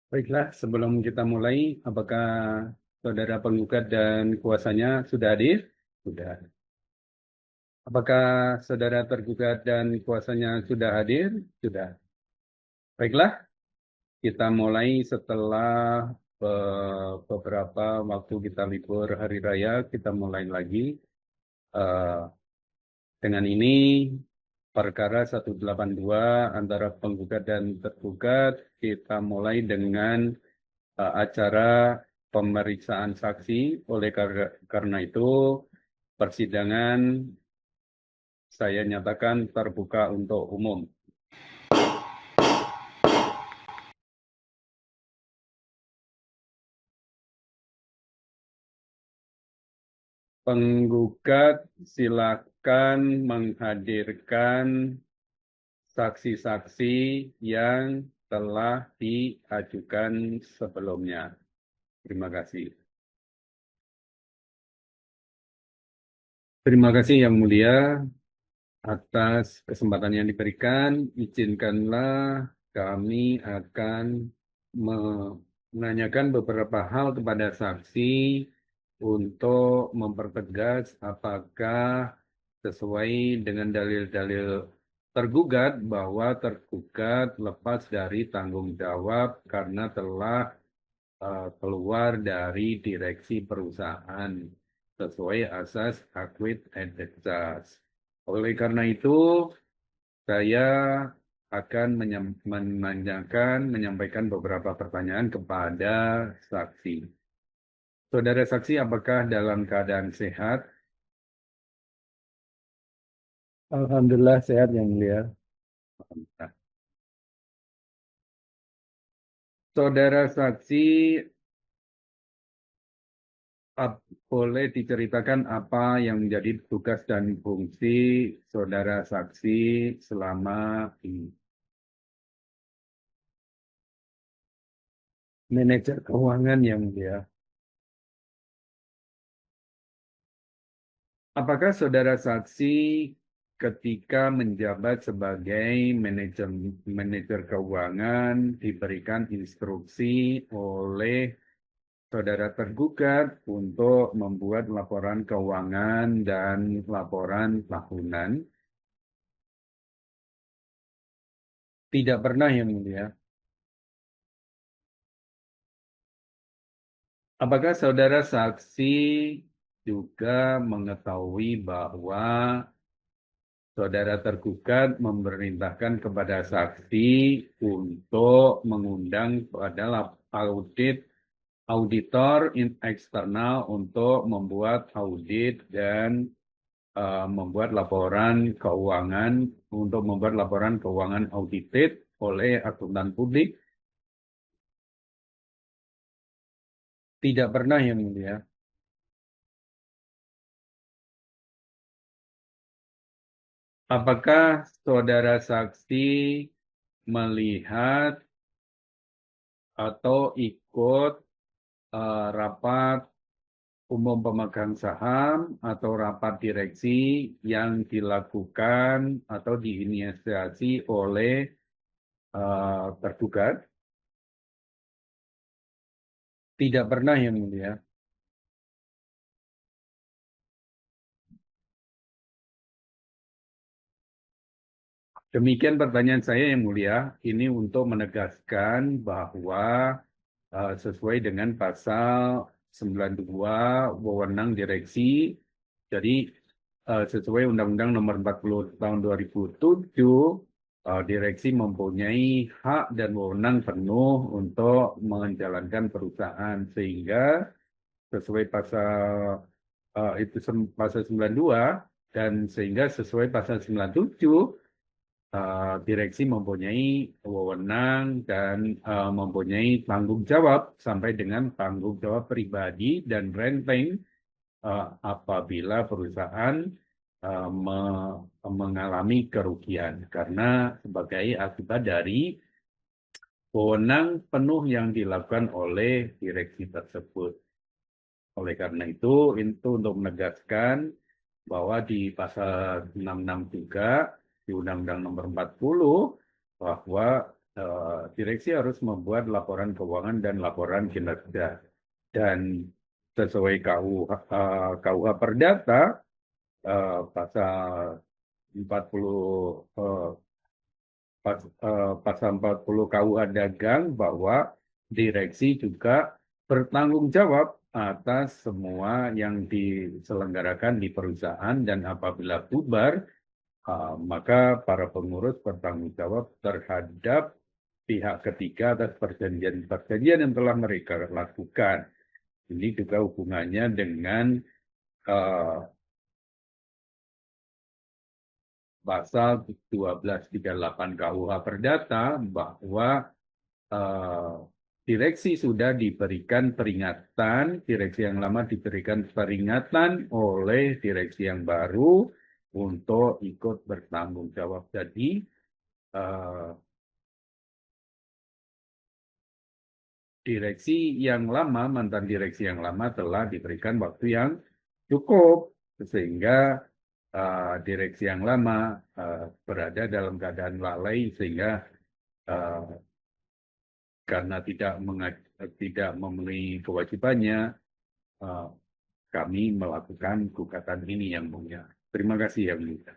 Baiklah, sebelum kita mulai, apakah saudara penggugat dan kuasanya sudah hadir? Sudah. Apakah saudara tergugat dan kuasanya sudah hadir? Sudah. Baiklah, kita mulai setelah beberapa waktu kita libur hari raya, kita mulai lagi. Eh, dengan ini, perkara 182 antara penggugat dan tergugat, kita mulai dengan acara pemeriksaan saksi. Oleh karena itu, persidangan saya nyatakan terbuka untuk umum. Penggugat silakan menghadirkan saksi-saksi yang telah diajukan sebelumnya. Terima kasih. Terima kasih Yang Mulia atas kesempatan yang diberikan. Izinkanlah kami akan menanyakan beberapa hal kepada saksi untuk mempertegas apakah sesuai dengan dalil-dalil tergugat bahwa tergugat lepas dari tanggung jawab karena telah keluar dari direksi perusahaan sesuai asas Equit and Texas. Oleh karena itu, saya akan menyampaikan beberapa pertanyaan kepada saksi. Saudara saksi, apakah dalam keadaan sehat? Alhamdulillah sehat Yang Mulia. Nah, saudara saksi, boleh diceritakan apa yang menjadi tugas dan fungsi saudara saksi selama ini? Manajer keuangan Yang Mulia. Apakah saudara saksi ketika menjabat sebagai manajer keuangan diberikan instruksi oleh saudara tergugat untuk membuat laporan keuangan dan laporan tahunan? Tidak pernah Yang Mulia. Apakah saudara saksi juga mengetahui bahwa saudara tergugat memerintahkan kepada saksi untuk mengundang pada auditor eksternal untuk membuat audit dan membuat laporan keuangan audited oleh akuntan publik? Tidak pernah Yang Mulia. Apakah saudara saksi melihat atau ikut rapat umum pemegang saham atau rapat direksi yang dilakukan atau diinisiasi oleh tergugat? Tidak pernah Yang Mulia. Demikian pertanyaan saya Yang Mulia. Ini untuk menegaskan bahwa sesuai dengan pasal 92 wewenang direksi. Jadi sesuai Undang-Undang Nomor 40 Tahun 2007, direksi mempunyai hak dan wewenang penuh untuk menjalankan perusahaan sehingga sesuai pasal 92 dan sehingga sesuai pasal 97 direksi mempunyai wewenang dan mempunyai tanggung jawab sampai dengan tanggung jawab pribadi dan renteng apabila perusahaan mengalami kerugian karena sebagai akibat dari wewenang penuh yang dilakukan oleh direksi tersebut. Oleh karena itu untuk menegaskan bahwa di pasal 663 di Undang-Undang Nomor 40 bahwa direksi harus membuat laporan keuangan dan laporan kinerja. Dan sesuai KUH Perdata, pasal 40 pasal 40 KUH Dagang bahwa direksi juga bertanggung jawab atas semua yang diselenggarakan di perusahaan dan apabila bubar, maka para pengurus bertanggung jawab terhadap pihak ketiga atas perjanjian-perjanjian yang telah mereka lakukan. Ini juga hubungannya dengan uh, pasal 1238 KUH Perdata bahwa eh, direksi sudah diberikan peringatan, direksi yang lama diberikan peringatan oleh direksi yang baru untuk ikut bertanggung jawab. Jadi eh, direksi yang lama, mantan direksi yang lama telah diberikan waktu yang cukup sehingga direksi yang lama berada dalam keadaan lalai sehingga eh, karena tidak memenuhi kewajibannya, eh, kami melakukan gugatan ini yang mulia. Terima kasih yang mulia.